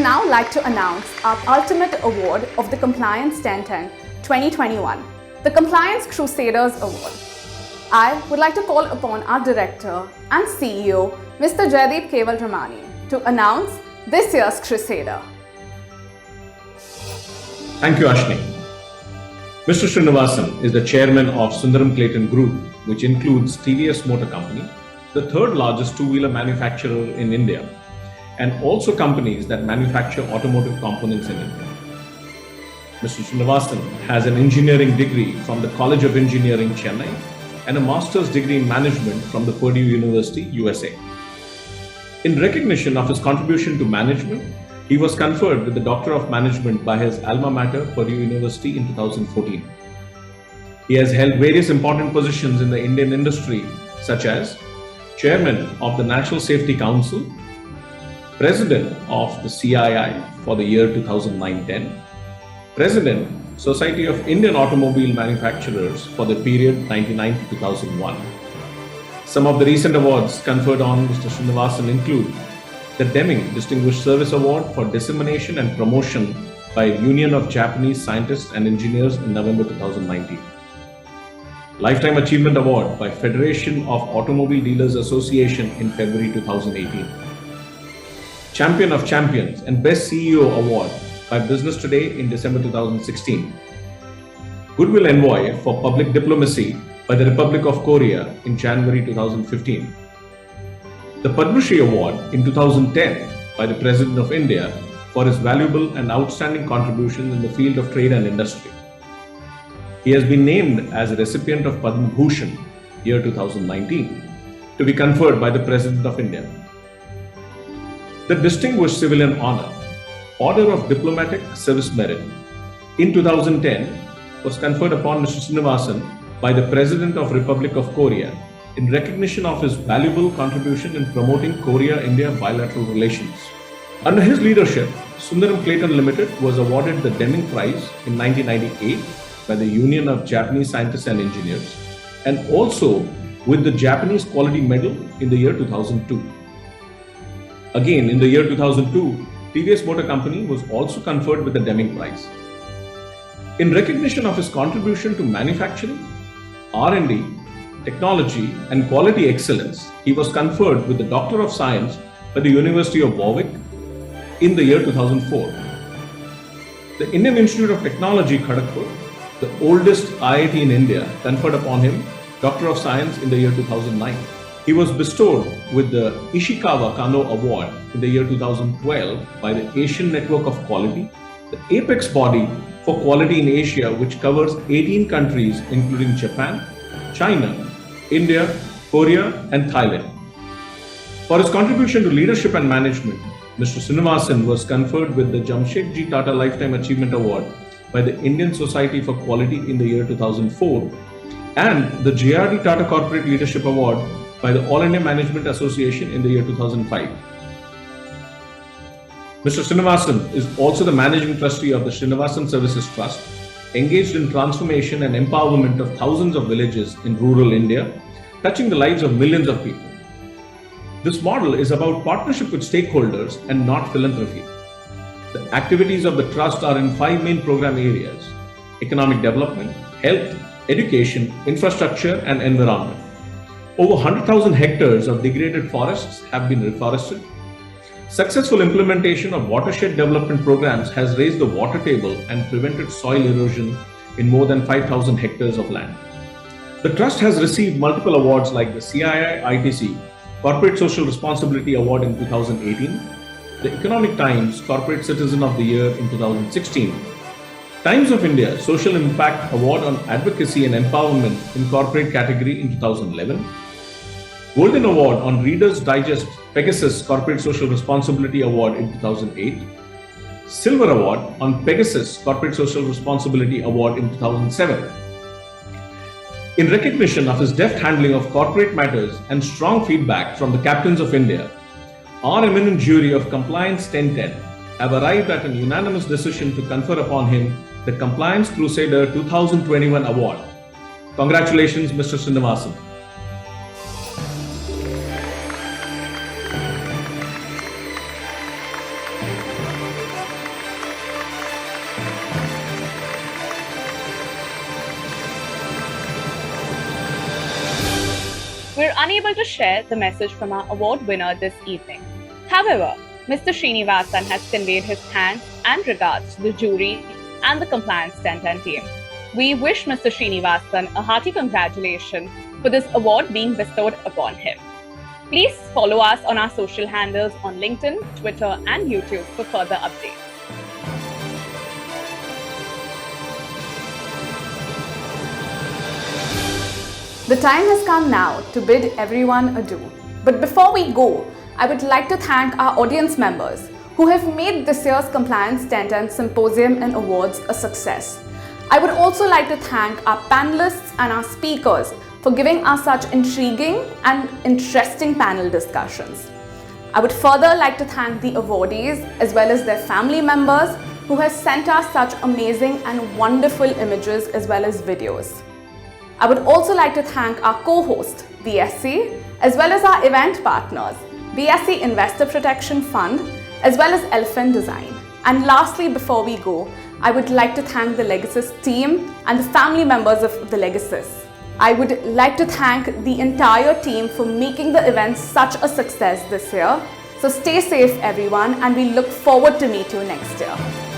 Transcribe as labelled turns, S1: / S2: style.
S1: now like to announce our ultimate award of the Compliance 1010 2021, the Compliance Crusaders Award. I would like to call upon our Director and CEO, Mr. Jaideep Keval Ramani, to announce this year's Crusader.
S2: Thank you, Ashni. Mr. Srinivasan is the chairman of Sundaram Clayton Group, which includes TVS Motor Company, the third largest two-wheeler manufacturer in India, and also companies that manufacture automotive components in India. Mr. Srinivasan has an engineering degree from the College of Engineering, Chennai, and a master's degree in management from the Purdue University, USA. In recognition of his contribution to management, he was conferred with the Doctor of Management by his alma mater, Purdue University, in 2014. He has held various important positions in the Indian industry, such as Chairman of the National Safety Council, President of the CII for the year 2009-10, President, Society of Indian Automobile Manufacturers for the period 99 to 2001. Some of the recent awards conferred on Mr. Srinivasan include the Deming Distinguished Service Award for Dissemination and Promotion by Union of Japanese Scientists and Engineers in November 2019. Lifetime Achievement Award by Federation of Automobile Dealers Association in February 2018. Champion of Champions and Best CEO Award by Business Today in December 2016. Goodwill Envoy for Public Diplomacy by the Republic of Korea in January 2015. The Padma Shri Award in 2010 by the President of India for his valuable and outstanding contributions in the field of trade and industry. He has been named as a recipient of Padma Bhushan year 2019 to be conferred by the President of India. The Distinguished Civilian Honor, Order of Diplomatic Service Merit, in 2010 was conferred upon Mr. Srinivasan by the President of Republic of Korea in recognition of his valuable contribution in promoting Korea-India bilateral relations. Under his leadership, Sundaram Clayton Limited was awarded the Deming Prize in 1998 by the Union of Japanese Scientists and Engineers, and also with the Japanese Quality Medal in the year 2002. Again, in the year 2002, TVS Motor Company was also conferred with the Deming Prize. In recognition of his contribution to manufacturing, R&D, technology and quality excellence, he was conferred with the Doctor of Science by the University of Warwick in the year 2004. The Indian Institute of Technology, Kharagpur, the oldest IIT in India, conferred upon him Doctor of Science in the year 2009. He was bestowed with the Ishikawa Kano Award in the year 2012 by the Asian Network of Quality, the apex body for quality in Asia, which covers 18 countries including Japan, China, India, Korea, and Thailand. For his contribution to leadership and management, Mr. Srinivasan was conferred with the Jamshedji Tata Lifetime Achievement Award by the Indian Society for Quality in the year 2004 and the JRD Tata Corporate Leadership Award by the All India Management Association in the year 2005. Mr. Srinivasan is also the Managing Trustee of the Srinivasan Services Trust, engaged in transformation and empowerment of thousands of villages in rural India, touching the lives of millions of people. This model is about partnership with stakeholders and not philanthropy. The activities of the trust are in 5 main program areas: economic development, health, education, infrastructure, and environment. Over 100,000 hectares of degraded forests have been reforested. Successful implementation of watershed development programs has raised the water table and prevented soil erosion in more than 5,000 hectares of land. The Trust has received multiple awards like the CII ITC Corporate Social Responsibility Award in 2018, the Economic Times Corporate Citizen of the Year in 2016, Times of India Social Impact Award on Advocacy and Empowerment in Corporate category in 2011, Golden Award on Reader's Digest Pegasus Corporate Social Responsibility Award in 2008, Silver Award on Pegasus Corporate Social Responsibility Award in 2007. In recognition of his deft handling of corporate matters and strong feedback from the captains of India, our eminent jury of Compliance 1010 have arrived at an unanimous decision to confer upon him the Compliance Crusader 2021 Award. Congratulations, Mr. Srinivasan.
S3: we're unable to share the message from our award winner this evening. However, Mr. Srinivasan has conveyed his thanks and regards to the jury and the Compliance 1010 team. We wish Mr. Srinivasan a hearty congratulations for this award being bestowed upon him. Please follow us on our social handles on LinkedIn, Twitter, and YouTube for further updates.
S1: The time has come now to bid everyone adieu. But before we go, I would like to thank our audience members who have made this year's Compliance 1010 Symposium and Awards a success. I would also like to thank our panelists and our speakers for giving us such intriguing and interesting panel discussions. I would further like to thank the awardees as well as their family members who have sent us such amazing and wonderful images as well as videos. I would also like to thank our co-host, BSC, as well as our event partners, BSC Investor Protection Fund, as well as Elephant Design. And lastly, before we go, I would like to thank the Legasis team and the family members of the Legasis. I would like to thank the entire team for making the event such a success this year. So stay safe everyone, and we look forward to meet you next year.